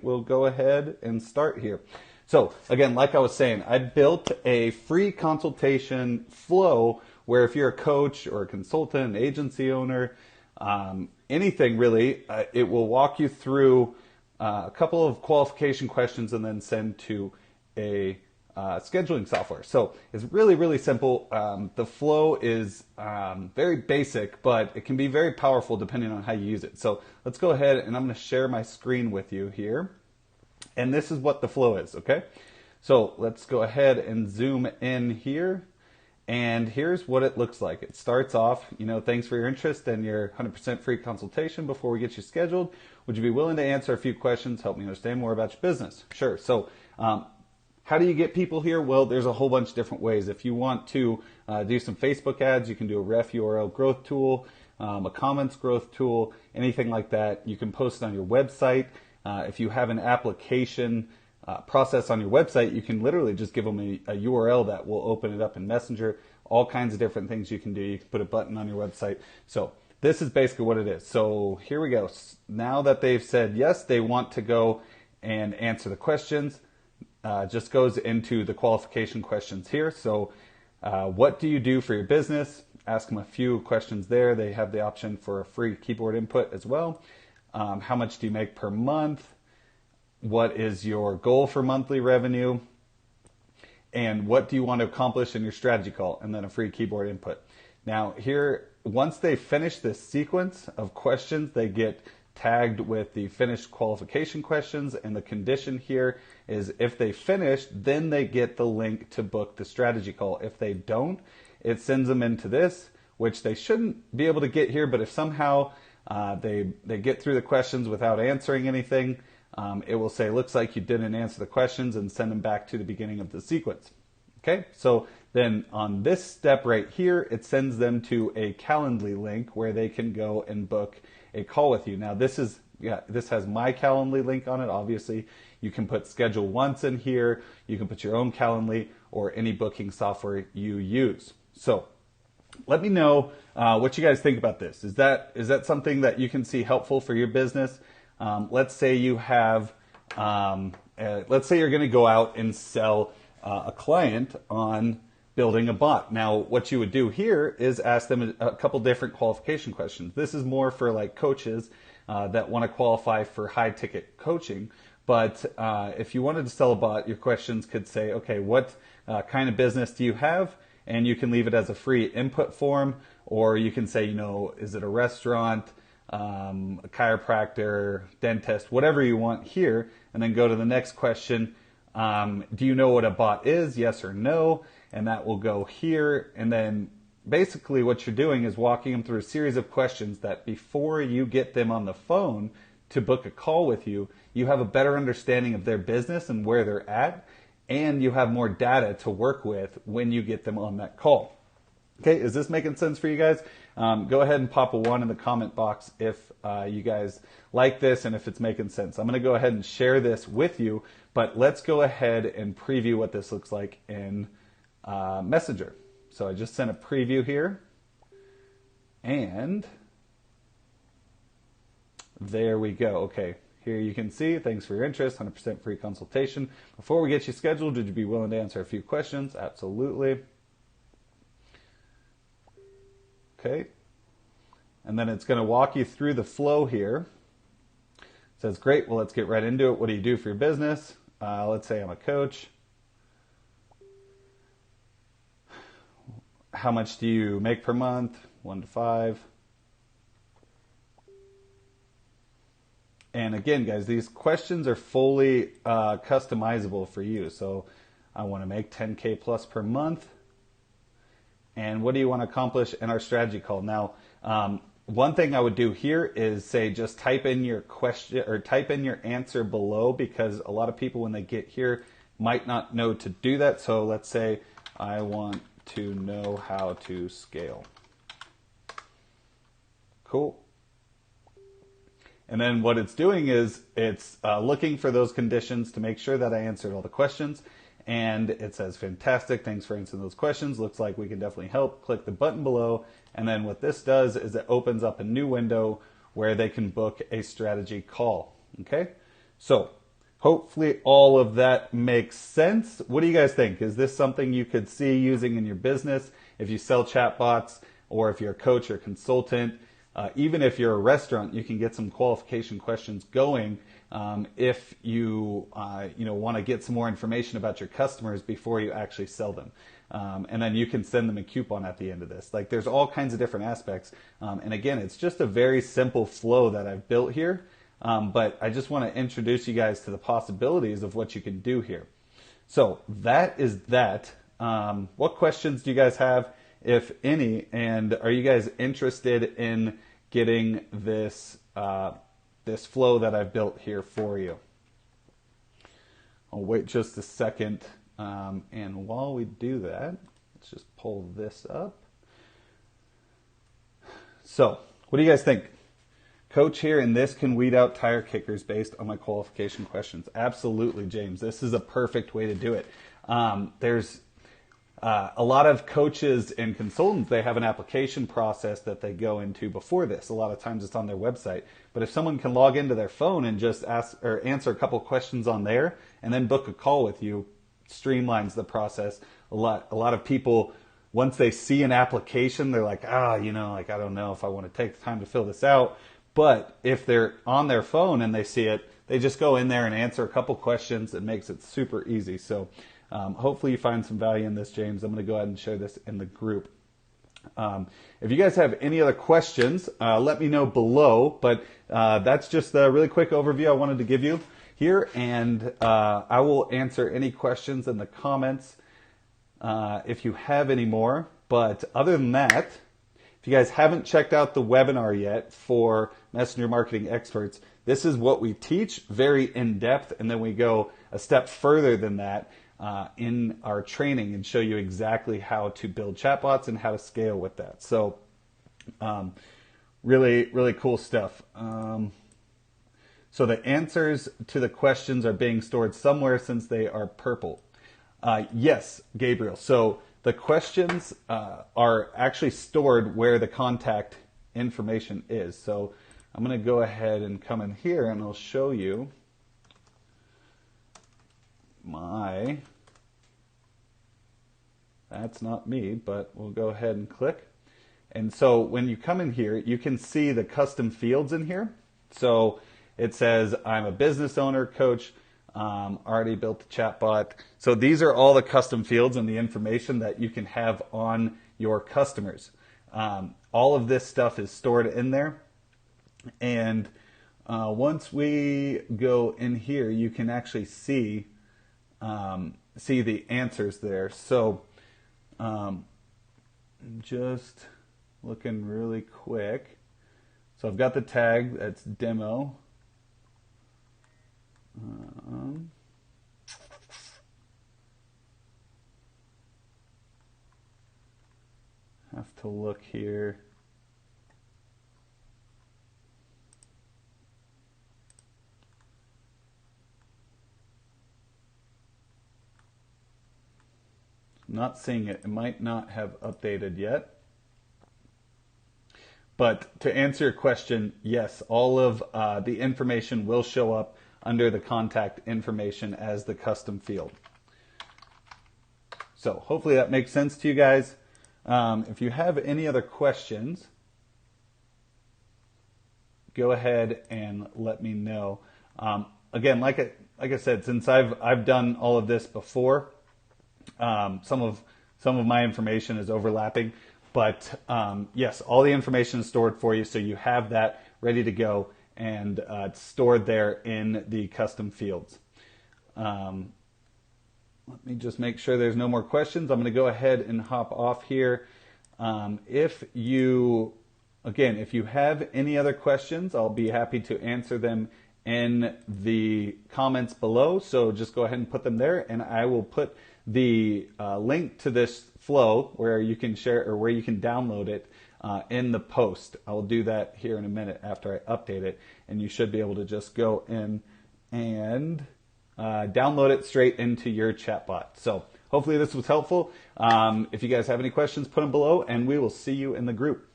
We'll go ahead and start here. So again, like I was saying, I built a free consultation flow where if you're a coach or a consultant, agency owner, anything really, it will walk you through a couple of qualification questions and then send to a scheduling software. So it's really, really simple. The flow is very basic, but it can be very powerful depending on how you use it. So let's go ahead and I'm going to share my screen with you here. And this is what the flow is, okay? So let's go ahead and zoom in here. And here's what it looks like. It starts off, thanks for your interest and your 100% free consultation. Before we get you scheduled, would you be willing to answer a few questions, help me understand more about your business? Sure. So how do you get people here? Well, there's a whole bunch of different ways. If you want to do some Facebook ads, you can do a ref URL growth tool, a comments growth tool, anything like that. You can post it on your website. If you have an application process on your website, you can literally just give them a URL that will open it up in Messenger. All kinds of different things you can do. You can put a button on your website. So this is basically what it is. So here we go. Now that they've said yes, they want to go and answer the questions. Just goes into the qualification questions here. So what do you do for your business? Ask them a few questions there. They have the option for a free keyboard input as well. How much do you make per month? What is your goal for monthly revenue? And what do you want to accomplish in your strategy call? And then a free keyboard input. Now here, once they finish this sequence of questions, they get tagged with the finished qualification questions, and the condition here is if they finish, then they get the link to book the strategy call. If they don't, it sends them into this, which they shouldn't be able to get here, but if somehow they get through the questions without answering anything, it will say, looks like you didn't answer the questions, and send them back to the beginning of the sequence. Okay, so then on this step right here, it sends them to a Calendly link where they can go and book a call with you. Now this has my Calendly link on it. Obviously, you can put schedule once in here. You can put your own Calendly or any booking software you use. So let me know what you guys think about this. Is that something that you can see helpful for your business? Let's say you have, let's say you're going to go out and sell a client on building a bot. Now, what you would do here is ask them a couple different qualification questions. This is more for like coaches that want to qualify for high ticket coaching. But if you wanted to sell a bot, your questions could say, okay, what kind of business do you have? And you can leave it as a free input form, or you can say, is it a restaurant, a chiropractor, dentist, whatever you want here, and then go to the next question. Do you know what a bot is? Yes or no? And that will go here. And then basically what you're doing is walking them through a series of questions that before you get them on the phone to book a call with you, you have a better understanding of their business and where they're at, and you have more data to work with when you get them on that call. Okay, is this making sense for you guys? Go ahead and pop a 1 in the comment box if you guys like this and if it's making sense. I'm going to go ahead and share this with you, but let's go ahead and preview what this looks like in Messenger. So I just sent a preview here, and there we go. Okay, here you can see, thanks for your interest, 100% free consultation. Before we get you scheduled, would you be willing to answer a few questions? Absolutely. Okay, and then it's going to walk you through the flow here. It says, great, well, let's get right into it. What do you do for your business? Let's say I'm a coach. How much do you make per month? 1 to 5. And again, guys, these questions are fully customizable for you. So I want to make 10K plus per month. And what do you want to accomplish in our strategy call? Now, one thing I would do here is say just type in your question or type in your answer below, because a lot of people when they get here might not know to do that. So let's say I want to know how to scale. Cool. And then what it's doing is it's looking for those conditions to make sure that I answered all the questions. And it says, fantastic, thanks for answering those questions. Looks like we can definitely help. Click the button below. And then what this does is it opens up a new window where they can book a strategy call. Okay? So hopefully all of that makes sense. What do you guys think? Is this something you could see using in your business if you sell chatbots, or if you're a coach or consultant? Even if you're a restaurant, you can get some qualification questions going if you want to get some more information about your customers before you actually sell them. And then you can send them a coupon at the end of this. Like, there's all kinds of different aspects. And again, it's just a very simple flow that I've built here. But I just want to introduce you guys to the possibilities of what you can do here. So that is that. What questions do you guys have, if any? And are you guys interested in getting this this flow that I've built here for you? I'll wait just a second. And while we do that, let's just pull this up. So, what do you guys think? Coach here, and this can weed out tire kickers based on my qualification questions. Absolutely, James. This is a perfect way to do it. There's a lot of coaches and consultants, they have an application process that they go into before this. A lot of times it's on their website. But if someone can log into their phone and just ask or answer a couple questions on there and then book a call with you, streamlines the process. A lot of people, once they see an application, they're like, I don't know if I want to take the time to fill this out. But if they're on their phone and they see it, they just go in there and answer a couple questions. It makes it super easy. So hopefully you find some value in this, James. I'm going to go ahead and share this in the group. If you guys have any other questions, let me know below. But that's just a really quick overview I wanted to give you here. And I will answer any questions in the comments if you have any more. But other than that, if you guys haven't checked out the webinar yet for Messenger Marketing Experts, this is what we teach, very in-depth, and then we go a step further than that in our training and show you exactly how to build chatbots and how to scale with that. So really, really cool stuff. So the answers to the questions are being stored somewhere since they are purple. Yes, Gabriel. So the questions are actually stored where the contact information is. So I'm going to go ahead and come in here and I'll show you that's not me, but we'll go ahead and click. And so when you come in here, you can see the custom fields in here. So it says, I'm a business owner, coach, already built the chatbot. So these are all the custom fields and the information that you can have on your customers. All of this stuff is stored in there. And once we go in here, you can actually see the answers there. So just looking really quick. So I've got the tag, that's demo. Have to look here. Not seeing it. It might not have updated yet. But to answer your question, yes, all of the information will show up under the contact information as the custom field. So hopefully that makes sense to you guys. If you have any other questions, go ahead and let me know. Again, like I said, since I've done all of this before, some of my information is overlapping, but yes, all the information is stored for you, so you have that ready to go, and it's stored there in the custom fields. Let me just make sure there's no more questions. I'm going to go ahead and hop off here. If you have any other questions, I'll be happy to answer them in the comments below. So just go ahead and put them there, and I will put the link to this flow where you can share or where you can download it in the post. I'll do that here in a minute after I update it, and you should be able to just go in and download it straight into your chatbot. So hopefully this was helpful. If you guys have any questions, put them below, and we will see you in the group.